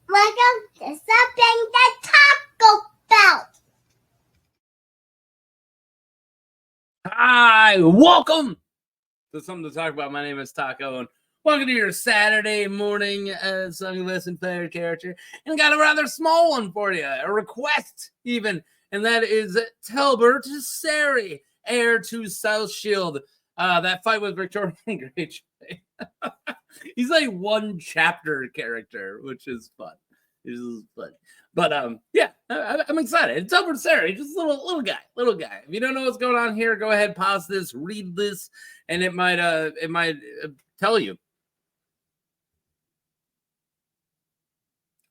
Welcome to something to talk about. Hi, welcome to Something to Talk About. My name is Taco, and welcome to your Saturday morning Sunglass and player character. And I got a rather small one for you, a request even, and that is Talbert Serry, heir to Southshield. That fight with Victorian Greyjoy. He's like one chapter character, which is fun. This is fun. But yeah, I'm excited. It's Talbert Serry, just a little guy. If you don't know what's going on here, go ahead, pause this, read this, and it might tell you.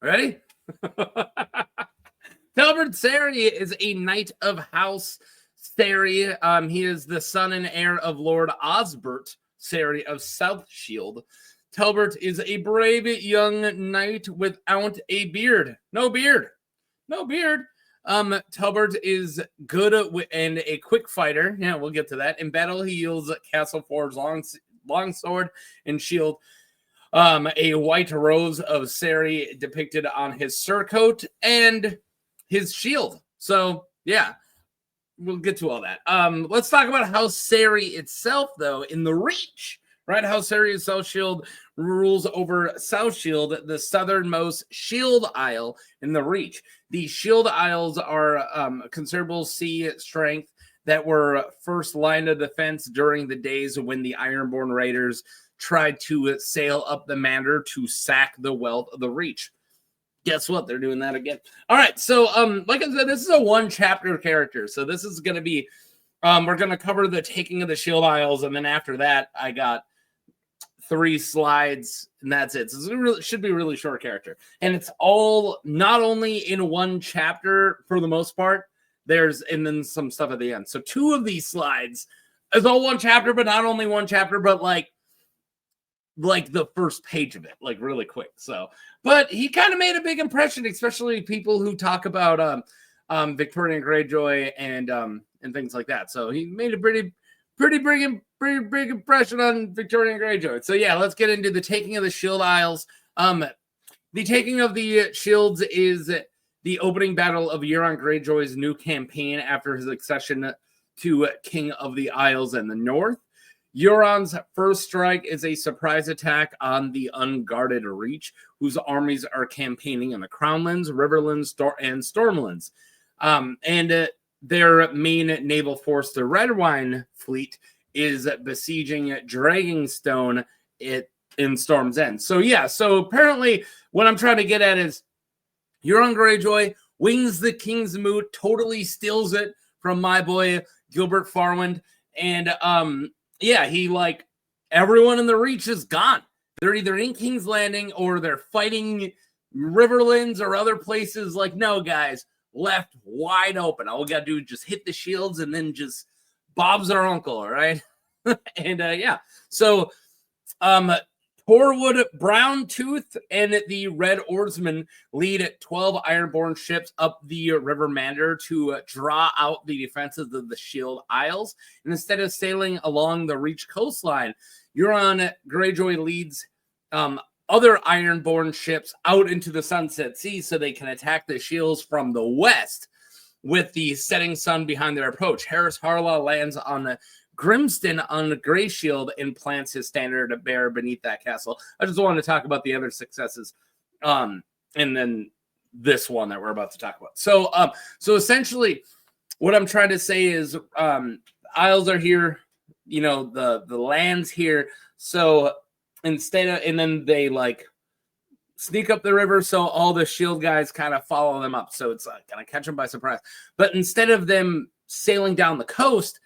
Ready? Talbert Serry is a knight of House Serry. He is the son and heir of Lord Osbert Serry of Southshield. Talbert is a brave young knight without a beard. No beard. Talbert is good and a quick fighter. Yeah, we'll get to that. In battle, he yields Castle Forge long sword and shield. A white rose of Serry depicted on his surcoat and his shield. So, yeah, we'll get to all that. Let's talk about House Serry itself, though, in the Reach. Right, House Serry of Southshield rules over Southshield, the southernmost shield isle in the Reach. The shield isles are considerable sea strength that were first line of defense during the days when the ironborn raiders tried to sail up the Mander to sack the wealth of the Reach. Guess what? They're doing that again. All right, so like I said, this is a one-chapter character, so this is going to be we're going to cover the taking of the shield isles, and then after that, I got 3 slides, and that's it. So it should be a really short character. And it's all not only in one chapter for the most part, and then some stuff at the end. So 2 of these slides is all one chapter, but not only one chapter, but like the first page of it, like really quick. So, but he kind of made a big impression, especially people who talk about Victorian Greyjoy and things like that. So he made a pretty big impression on Victorian Greyjoy. So yeah, let's get into the taking of the Shield Isles. The taking of the Shields is the opening battle of Euron Greyjoy's new campaign after his accession to King of the Isles in the North. Euron's first strike is a surprise attack on the unguarded Reach, whose armies are campaigning in the Crownlands, Riverlands, and Stormlands. Their main naval force, the Redwine fleet, is besieging Dragonstone in Storm's End. So yeah, so apparently what I'm trying to get at is Euron Greyjoy wings the King's Moot, totally steals it from my boy Gilbert Farwind, and yeah, he like everyone in the Reach is gone. They're either in King's Landing or they're fighting Riverlands or other places. Like, no, guys, left wide open. All we gotta do is just hit the shields and then just Bob's our uncle, all right? And yeah, so Torwood, Browntooth, and the Red Oarsmen lead 12 ironborn ships up the River Mander to draw out the defenses of the Shield Isles. And instead of sailing along the Reach coastline, Euron Greyjoy leads other ironborn ships out into the Sunset Sea so they can attack the shields from the west with the setting sun behind their approach. Harris Harlaw lands on Grimston on the Grey Shield and plants his standard bearer beneath that castle. I just wanted to talk about the other successes and then this one that we're about to talk about. So essentially what I'm trying to say is Isles are here, you know, the land's here. So instead of, and then they like sneak up the river, so all the shield guys kind of follow them up. So it's like gonna catch them by surprise. But instead of them sailing down the coast,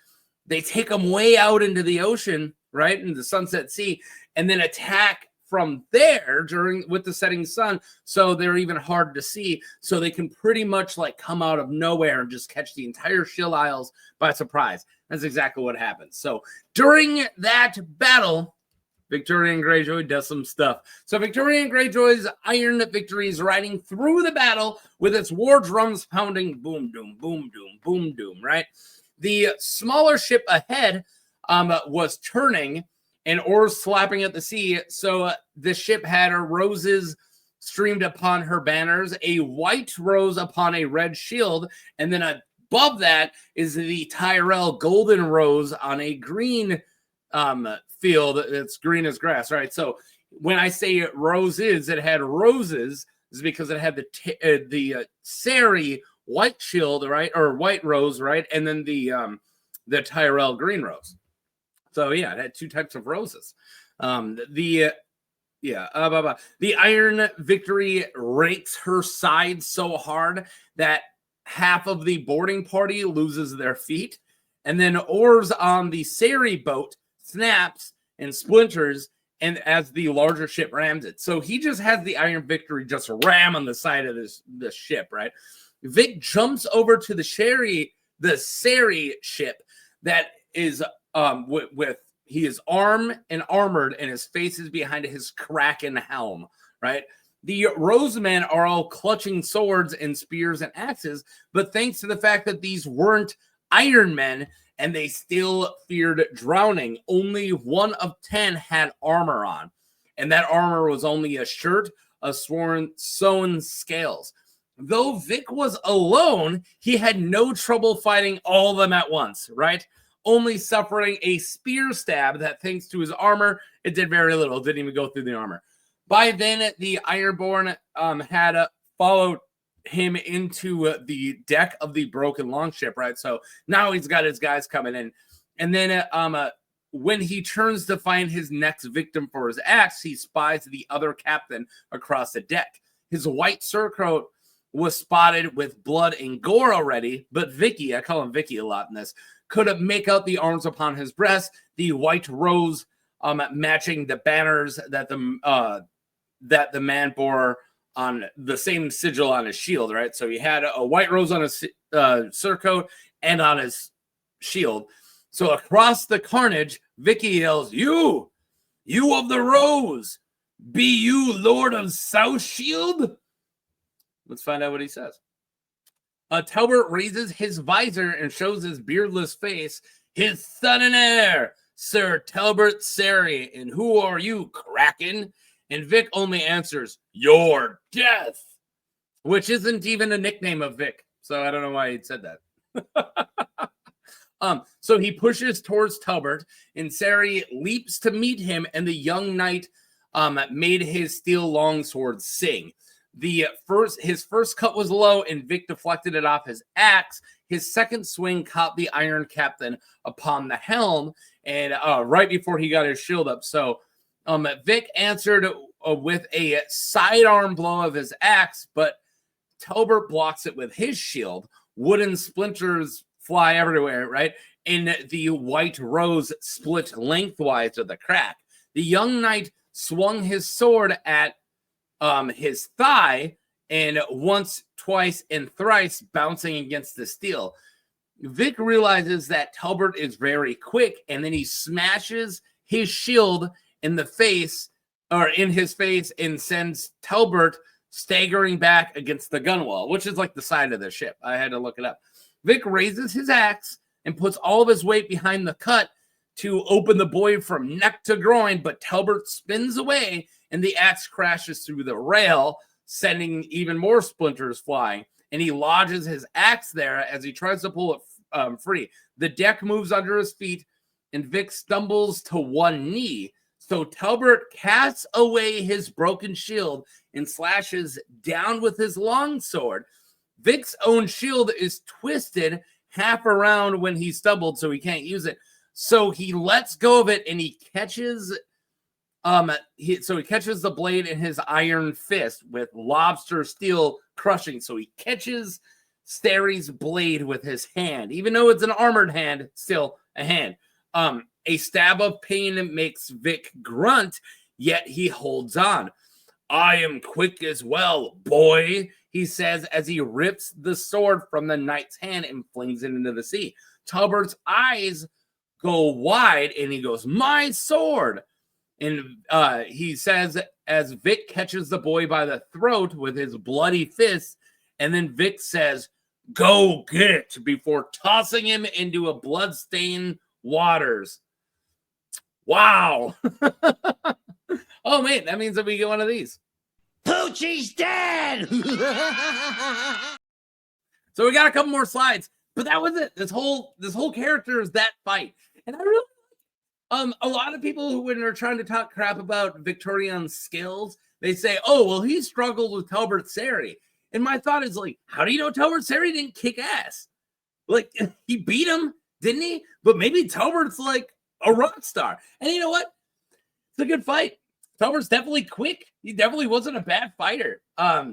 they take them way out into the ocean, right, into the Sunset Sea, and then attack from there with the setting sun. So they're even hard to see. So they can pretty much like come out of nowhere and just catch the entire Shield Isles by surprise. That's exactly what happens. So during that battle, Victorian Greyjoy does some stuff. So Victorian Greyjoy's iron victory is riding through the battle with its war drums pounding boom, doom, boom, doom, boom, doom, right? The smaller ship ahead was turning and oars slapping at the sea. So the ship had roses streamed upon her banners, a white rose upon a red shield, and then above that is the Tyrell golden rose on a green field. It's green as grass, right? So when I say roses, it had roses, is because it had the Serry white shield, right, or white rose, right, and then the Tyrell green rose. So yeah, it had two types of roses. The Iron Victory rakes her side so hard that half of the boarding party loses their feet, and then oars on the Serry boat snaps and splinters, and as the larger ship rams it. So he just has the Iron Victory just ram on the side of this ship, right? Vic jumps over to the Serry ship that is he is armed and armored, and his face is behind his Kraken helm, right? The Rosemen are all clutching swords and spears and axes, but thanks to the fact that these weren't Iron Men and they still feared drowning, only 1 of 10 had armor on. And that armor was only a shirt, a sewn scales. Though Vic was alone, he had no trouble fighting all of them at once, right? Only suffering a spear stab that, thanks to his armor, it did very little. It didn't even go through the armor. By then, the Ironborn had followed him into the deck of the broken longship, right? So now he's got his guys coming in. And then when he turns to find his next victim for his axe, he spies the other captain across the deck. His white surcoat was spotted with blood and gore already, but Vicky, I call him Vicky a lot in this, could make out the arms upon his breast, the white rose matching the banners that the man bore on the same sigil on his shield, right? So he had a white rose on his surcoat and on his shield. So across the carnage, Vicky yells, You of the rose, be you Lord of Southshield? Let's find out what he says. Talbert raises his visor and shows his beardless face, his son and heir, Sir Talbert Serry. And who are you, Kraken? And Vic only answers, Your death, which isn't even a nickname of Vic. So I don't know why he said that. So he pushes towards Talbert, and Serry leaps to meet him, and the young knight made his steel longsword sing. His first cut was low, and Vic deflected it off his axe. His second swing caught the Iron Captain upon the helm, and right before he got his shield up. So Vic answered with a sidearm blow of his axe, but Talbert blocks it with his shield. Wooden splinters fly everywhere, right? And the white rose split lengthwise of the crack. The young knight swung his sword at his thigh, and once, twice, and thrice bouncing against the steel. Vic realizes that Talbert is very quick, and then he smashes his shield in his face, and sends Talbert staggering back against the gunwale, which is like the side of the ship. I had to look it up. Vic raises his axe and puts all of his weight behind the cut to open the blade from neck to groin, but Talbert spins away, and the axe crashes through the rail, sending even more splinters flying. And he lodges his axe there as he tries to pull it free. The deck moves under his feet, and Vic stumbles to one knee. So Talbert casts away his broken shield and slashes down with his longsword. Vic's own shield is twisted half around when he stumbled, so he can't use it. So he lets go of it, and he catches the blade in his iron fist with lobster steel crushing. So he catches Serry's blade with his hand. Even though it's an armored hand, still a hand. A stab of pain makes Vic grunt, yet he holds on. I am quick as well, boy, he says as he rips the sword from the knight's hand and flings it into the sea. Talbert's eyes go wide, and he goes, My sword! And he says as Vic catches the boy by the throat with his bloody fist, and then Vic says, Go get it, before tossing him into a blood-stained waters. Wow. Oh, man, that means that we get one of these. Who Poochie's dead! So we got a couple more slides, but that was it. This whole character is that fight. And I really a lot of people who, when they're trying to talk crap about Victorion's skills, they say, oh, well, he struggled with Talbert Serry. And my thought is like, how do you know Talbert Serry didn't kick ass? Like, he beat him, didn't he? But maybe Talbert's like a rock star. And you know what? It's a good fight. Talbert's definitely quick. He definitely wasn't a bad fighter.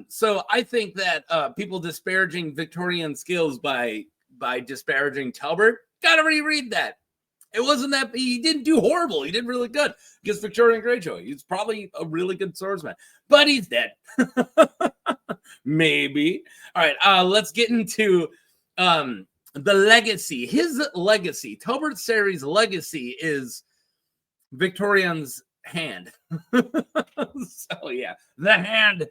So I think that people disparaging Victorian skills by disparaging Talbert, gotta reread that. It wasn't that he didn't do horrible. He did really good against Victorian Greyjoy. He's probably a really good swordsman, but he's dead. Maybe. All right. Let's get into the legacy. His legacy. Talbert Serry's legacy is Victorian's hand. So yeah, the hand.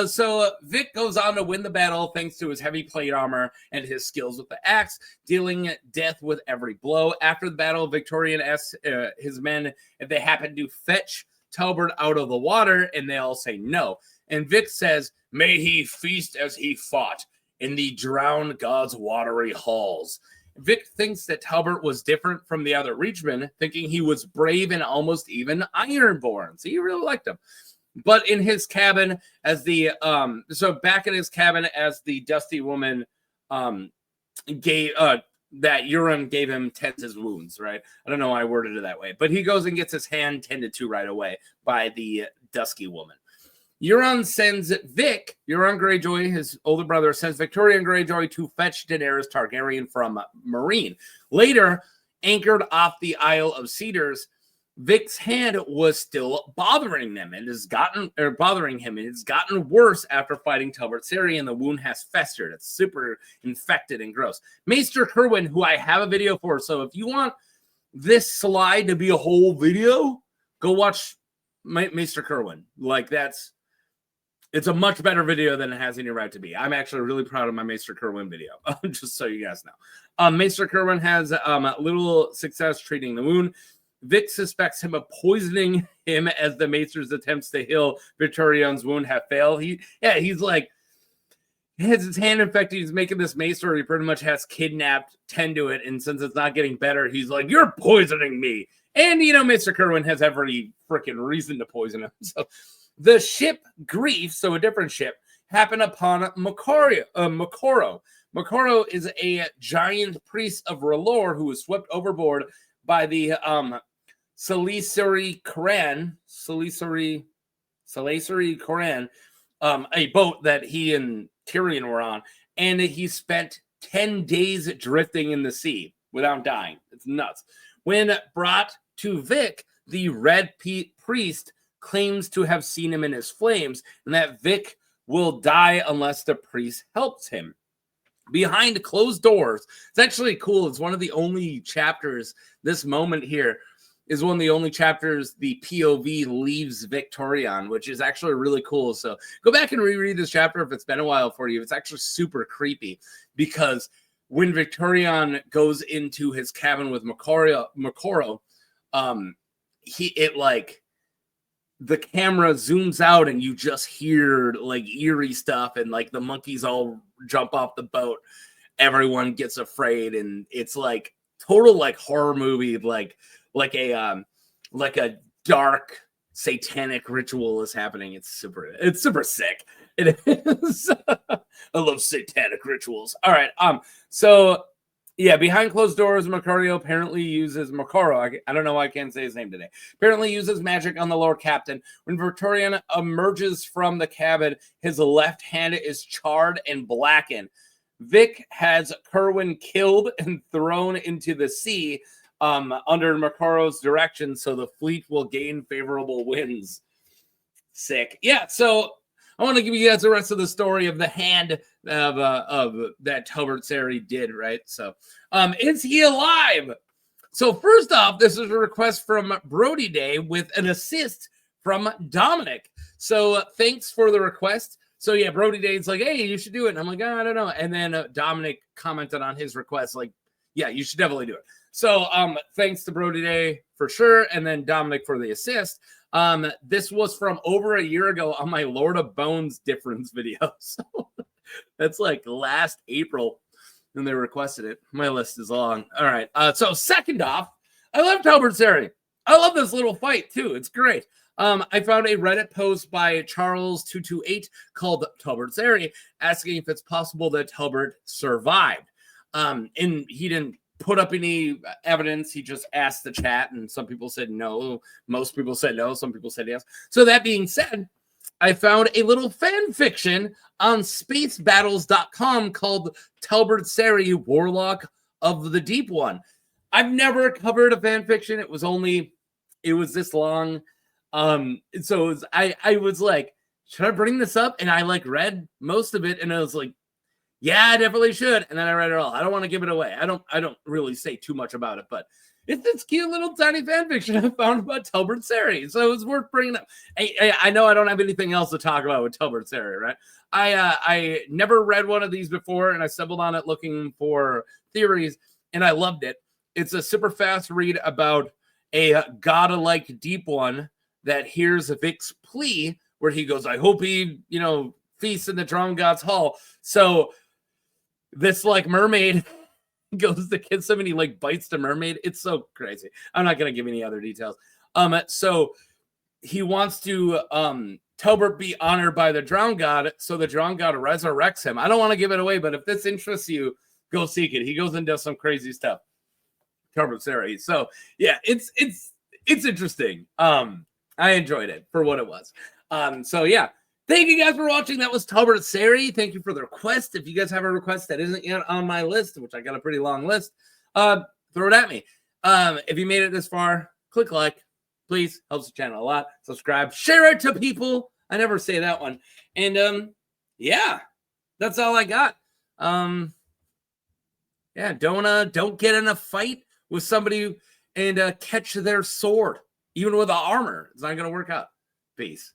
So Vic goes on to win the battle thanks to his heavy plate armor and his skills with the axe, dealing death with every blow. After the battle, Victorian asks his men if they happen to fetch Talbert out of the water, and they all say no. And Vic says, "May he feast as he fought in the drowned god's watery halls." Vic thinks that Talbert was different from the other Reachmen, thinking he was brave and almost even ironborn. So he really liked him. But in his cabin, as the back in his cabin, as the Dusty Woman gave that Euron gave him tends his wounds, right? I don't know why I worded it that way, but he goes and gets his hand tended to right away by the Dusky Woman. Euron sends Euron Greyjoy, his older brother, sends Victorian Greyjoy to fetch Daenerys Targaryen from Meereen. Later, anchored off the Isle of Cedars, Vic's hand was still bothering him and has gotten worse after fighting Talbert Serry, and the wound has festered. It's super infected and gross. Maester Kerwin, who I have a video for, so if you want this slide to be a whole video, go watch Maester Kerwin. Like it's a much better video than it has any right to be. I'm actually really proud of my Maester Kerwin video, just so you guys know. Maester Kerwin has little success treating the wound. Vic suspects him of poisoning him as the Maester's attempts to heal Victorion's wound have failed. He's like, he has his hand infected. He's making this Maester he pretty much has kidnapped, tend to it. And since it's not getting better, he's like, you're poisoning me. And, Maester Kerwin has every freaking reason to poison him. So the ship Grief, so a different ship, happened upon Mokoro. Mokoro is a giant priest of R'hllor who was swept overboard by the Salisbury Koran, a boat that he and Tyrion were on, and he spent 10 days drifting in the sea without dying. It's nuts. When brought to Vic, the Red Priest claims to have seen him in his flames, and that Vic will die unless the priest helps him. Behind closed doors, it's actually cool. It's one of the only chapters, this moment here is one of the only chapters the POV leaves Victorion, which is actually really cool. So go back and reread this chapter if it's been a while for you. It's actually super creepy because when Victorion goes into his cabin with Mokoro, the camera zooms out and you just hear like eerie stuff and like the monkeys all jump off the boat. Everyone gets afraid and it's like total like horror movie, like a dark satanic ritual is happening. It's super sick. It is. I love satanic rituals. All right. So yeah, behind closed doors, Mokoro apparently uses I don't know why I can't say his name today. Apparently uses magic on the Lord Captain. When Victorion emerges from the cabin, his left hand is charred and blackened. Vic has Kerwin killed and thrown into the sea under Mokoro's direction, so the fleet will gain favorable winds. Sick. Yeah, so I want to give you guys the rest of the story of the hand of that Talbert Serry did, right? So, is he alive? So first off, this is a request from Brody Day with an assist from Dominic. So thanks for the request. So yeah, Brody Day's like, hey, you should do it. And I'm like, I don't know. And then Dominic commented on his request, like, yeah, you should definitely do it. So thanks to Brody Day for sure. And then Dominic for the assist. This was from over a year ago on my Lord of Bones difference video. So that's like last April when they requested it. My list is long. All right. So second off, I love Talbert Serry. I love this little fight too. It's great. I found a Reddit post by Charles228 called Talbert Serry asking if it's possible that Talbert survived. And he didn't put up any evidence. He just asked the chat, and some people said no. Most people said no. Some people said yes. So that being said, I found a little fan fiction on spacebattles.com called Talbert Serry, Warlock of the Deep One. I've never covered a fan fiction. It was this long. So I was like, should I bring this up? And I like read most of it, and I was like, yeah, I definitely should. And then I read it all. I don't want to give it away. I don't really say too much about it, but it's this cute little tiny fan fiction I found about Talbert Serry. So it was worth bringing up. I know I don't have anything else to talk about with Talbert Serry, right? I never read one of these before, and I stumbled on it looking for theories, and I loved it. It's a super fast read about a godlike deep one that hears Vic's plea where he goes, I hope he, feasts in the Drowned God's Hall. So this like mermaid goes to kiss him, and he like bites the mermaid. It's so crazy. I'm not going to give any other details. So he wants to Talbert be honored by the Drowned God, so the Drowned God resurrects him. I don't want to give it away, but if this interests you, go seek it. He goes and does some crazy stuff. Talbert Serry. So yeah, it's interesting. I enjoyed it for what it was. So yeah, thank you guys for watching. That was Talbert Serry. Thank you for the request. If you guys have a request that isn't yet on my list, which I got a pretty long list, throw it at me. If you made it this far, click like, please. Helps the channel a lot. Subscribe, share it to people. I never say that one. And yeah, that's all I got. Yeah, don't get in a fight with somebody and catch their sword, even with the armor. It's not gonna work out. Peace.